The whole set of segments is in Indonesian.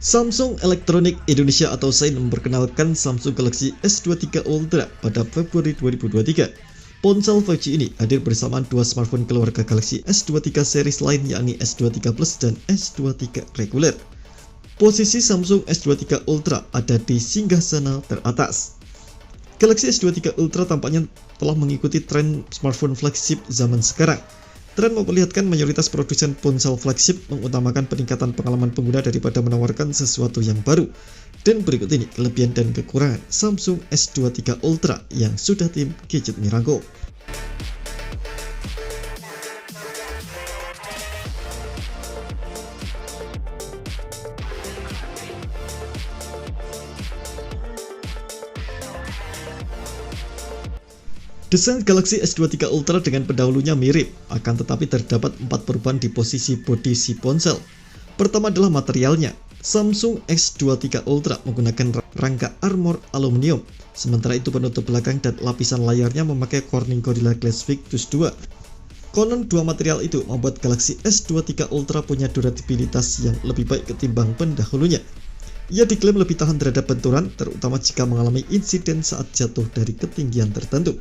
Samsung Electronics Indonesia atau SEIN memperkenalkan Samsung Galaxy S23 Ultra pada Februari 2023. Ponsel 5G ini hadir bersamaan dua smartphone keluarga Galaxy S23 series lain yakni S23 Plus dan S23 reguler. Posisi Samsung S23 Ultra ada di singgasana teratas. Galaxy S23 Ultra tampaknya telah mengikuti tren smartphone flagship zaman sekarang. Tren memperlihatkan mayoritas produsen ponsel flagship mengutamakan peningkatan pengalaman pengguna daripada menawarkan sesuatu yang baru. Dan berikut ini kelebihan dan kekurangan Samsung S23 Ultra yang sudah tim Gadget rangkum. Desain Galaxy S23 Ultra dengan pendahulunya mirip, akan tetapi terdapat 4 perubahan di posisi bodi si ponsel. Pertama adalah materialnya. Samsung S23 Ultra menggunakan rangka armor aluminium, sementara itu penutup belakang dan lapisan layarnya memakai Corning Gorilla Glass Victus 2. Konon dua material itu membuat Galaxy S23 Ultra punya durabilitas yang lebih baik ketimbang pendahulunya. Ia diklaim lebih tahan terhadap benturan, terutama jika mengalami insiden saat jatuh dari ketinggian tertentu.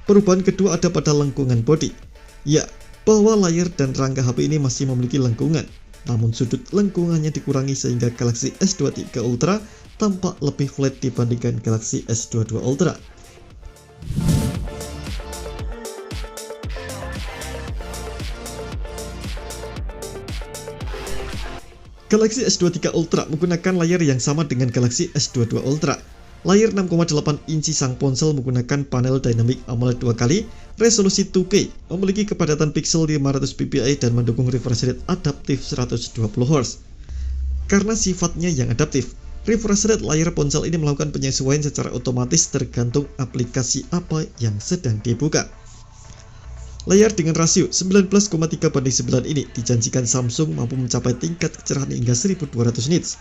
Perubahan kedua ada pada lengkungan bodi. Ya, bahwa layar dan rangka HP ini masih memiliki lengkungan, namun sudut lengkungannya dikurangi sehingga Galaxy S23 Ultra tampak lebih flat dibandingkan Galaxy S22 Ultra. Galaxy S23 Ultra menggunakan layar yang sama dengan Galaxy S22 Ultra. Layar 6,8 inci sang ponsel menggunakan panel Dynamic AMOLED 2x, resolusi 2K, memiliki kepadatan pixel 500 ppi dan mendukung refresh rate adaptif 120Hz. Karena sifatnya yang adaptif, refresh rate layar ponsel ini melakukan penyesuaian secara otomatis tergantung aplikasi apa yang sedang dibuka. Layar dengan rasio 19,3:9 ini dijanjikan Samsung mampu mencapai tingkat kecerahan hingga 1200 nits.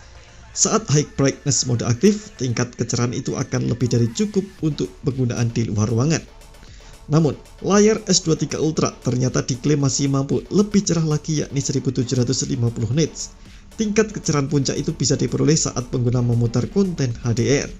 Saat high brightness mode aktif, tingkat kecerahan itu akan lebih dari cukup untuk penggunaan di luar ruangan. Namun, layar S23 Ultra ternyata diklaim masih mampu lebih cerah lagi yakni 1750 nits. Tingkat kecerahan puncak itu bisa diperoleh saat pengguna memutar konten HDR.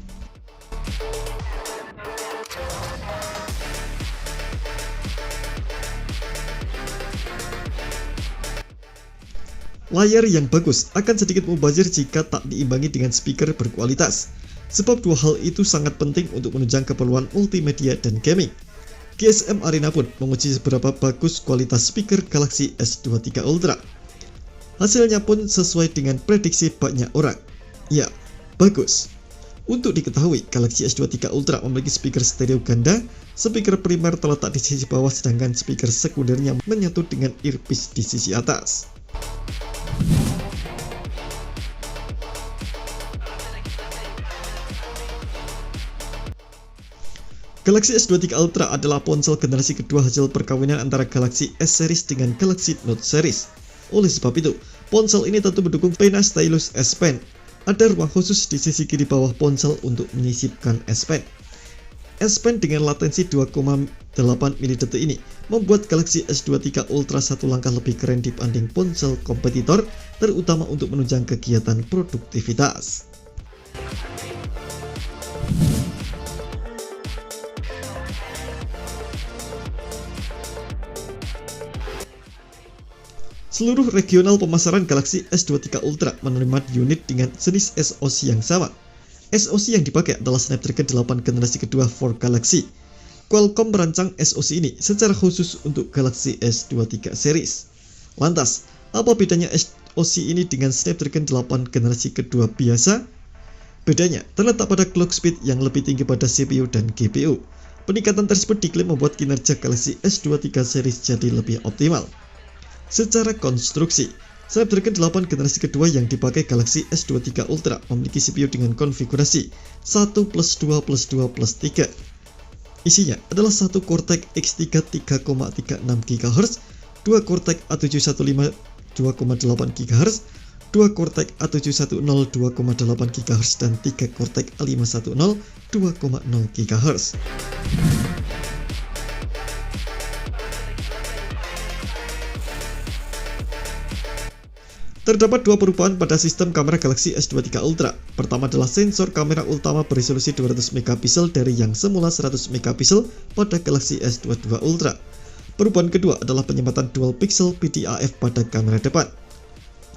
Layar yang bagus akan sedikit mubazir jika tak diimbangi dengan speaker berkualitas, sebab dua hal itu sangat penting untuk menunjang keperluan multimedia dan gaming. GSM Arena pun menguji seberapa bagus kualitas speaker Galaxy S23 Ultra. Hasilnya pun sesuai dengan prediksi banyak orang. Ya, bagus. Untuk diketahui, Galaxy S23 Ultra memiliki speaker stereo ganda. Speaker primer terletak di sisi bawah sedangkan speaker sekundernya menyatu dengan earpiece di sisi atas. Galaxy S23 Ultra adalah ponsel generasi kedua hasil perkawinan antara Galaxy S series dengan Galaxy Note series. Oleh sebab itu, ponsel ini tentu mendukung pena stylus S Pen. Ada ruang khusus di sisi kiri bawah ponsel untuk menyisipkan S Pen. S Pen dengan latensi 2,8 mDT ini membuat Galaxy S23 Ultra satu langkah lebih keren dibanding ponsel kompetitor, terutama untuk menunjang kegiatan produktivitas. Seluruh regional pemasaran Galaxy S23 Ultra menerima unit dengan jenis SoC yang sama. SoC yang dipakai adalah Snapdragon 8 generasi kedua for Galaxy. Qualcomm merancang SoC ini secara khusus untuk Galaxy S23 series. Lantas, apa bedanya SoC ini dengan Snapdragon 8 generasi kedua biasa? Bedanya terletak pada clock speed yang lebih tinggi pada CPU dan GPU. Peningkatan tersebut diklaim membuat kinerja Galaxy S23 series jadi lebih optimal. Secara konstruksi, Snapdragon 8 generasi kedua yang dipakai Galaxy S23 Ultra memiliki CPU dengan konfigurasi 1+2+2+3. Isinya adalah satu Cortex X3 3,36 GHz, 2 Cortex A715 2,8 GHz, 2 Cortex A710 2,8 GHz, dan 3 Cortex A510 2,0 GHz. Terdapat dua perubahan pada sistem kamera Galaxy S23 Ultra. Pertama adalah sensor kamera utama beresolusi 200 megapiksel dari yang semula 100 megapiksel pada Galaxy S22 Ultra. Perubahan kedua adalah penyempatan dual pixel PDAF pada kamera depan.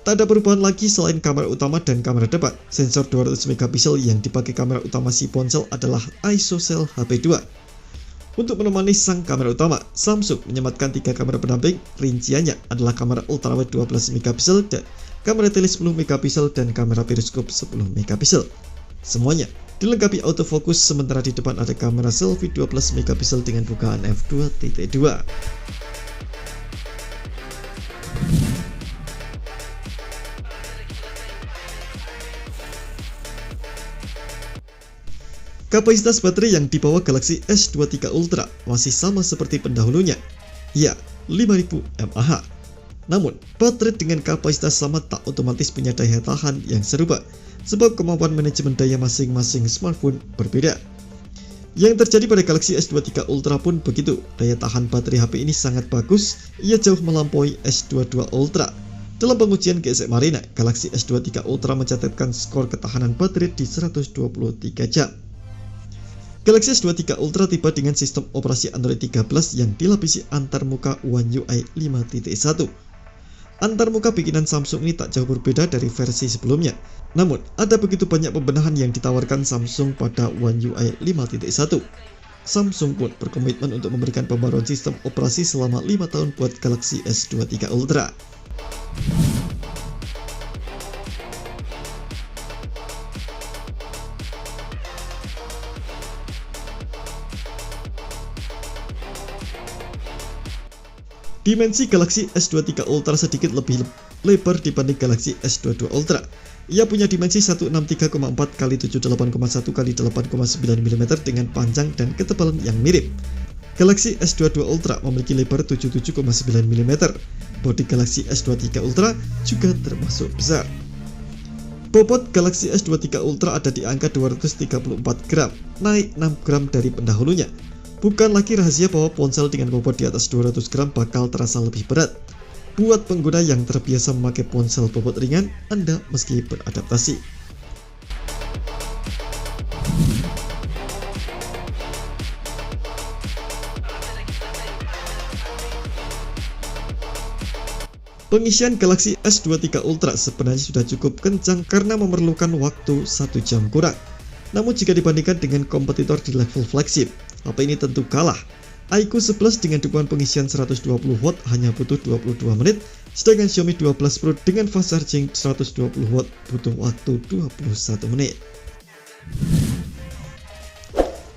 Tak ada perubahan lagi selain kamera utama dan kamera depan. Sensor 200 megapiksel yang dipakai kamera utama si ponsel adalah ISOCELL HP2. Untuk menemani sang kamera utama, Samsung menyematkan 3 kamera pendamping. Rinciannya adalah kamera ultrawide 12 megapiksel dan kamera tele 10 megapiksel dan kamera periskop 10 megapiksel. Semuanya dilengkapi autofocus, sementara di depan ada kamera selfie 12 megapiksel dengan bukaan f2.2. Kapasitas baterai yang dibawa Galaxy S23 Ultra masih sama seperti pendahulunya, ya 5000 mAh. Namun, baterai dengan kapasitas sama tak otomatis punya daya tahan yang serupa, sebab kemampuan manajemen daya masing-masing smartphone berbeda. Yang terjadi pada Galaxy S23 Ultra pun begitu, daya tahan baterai HP ini sangat bagus, ia jauh melampaui S22 Ultra. Dalam pengujian GSM Arena, Galaxy S23 Ultra mencatatkan skor ketahanan baterai di 123 jam. Galaxy S23 Ultra tiba dengan sistem operasi Android 13 yang dilapisi antarmuka One UI 5.1. Antarmuka bikinan Samsung ini tak jauh berbeda dari versi sebelumnya. Namun, ada begitu banyak pembenahan yang ditawarkan Samsung pada One UI 5.1. Samsung pun berkomitmen untuk memberikan pembaruan sistem operasi selama 5 tahun buat Galaxy S23 Ultra. Dimensi Galaxy S23 Ultra sedikit lebih lebar dibanding Galaxy S22 Ultra. Ia punya dimensi 163,4 x 78,1 x 8,9 mm dengan panjang dan ketebalan yang mirip. Galaxy S22 Ultra memiliki lebar 77,9 mm. Bodi Galaxy S23 Ultra juga termasuk besar. Bobot Galaxy S23 Ultra ada di angka 234 gram, naik 6 gram dari pendahulunya. Bukan lagi rahasia bahwa ponsel dengan bobot di atas 200 gram bakal terasa lebih berat. Buat pengguna yang terbiasa memakai ponsel bobot ringan, Anda mesti beradaptasi. Pengisian Galaxy S23 Ultra sebenarnya sudah cukup kencang karena memerlukan waktu 1 jam kurang. Namun jika dibandingkan dengan kompetitor di level flagship, HP ini tentu kalah. iQOO 11 dengan dukungan pengisian 120 watt hanya butuh 22 menit, sedangkan Xiaomi 12 Pro dengan fast charging 120 watt butuh waktu 21 menit.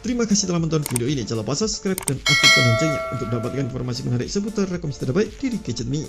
Terima kasih telah menonton video ini. Jangan lupa subscribe dan aktifkan loncengnya untuk mendapatkan informasi menarik seputar rekomendasi terbaik dari Gadget Me.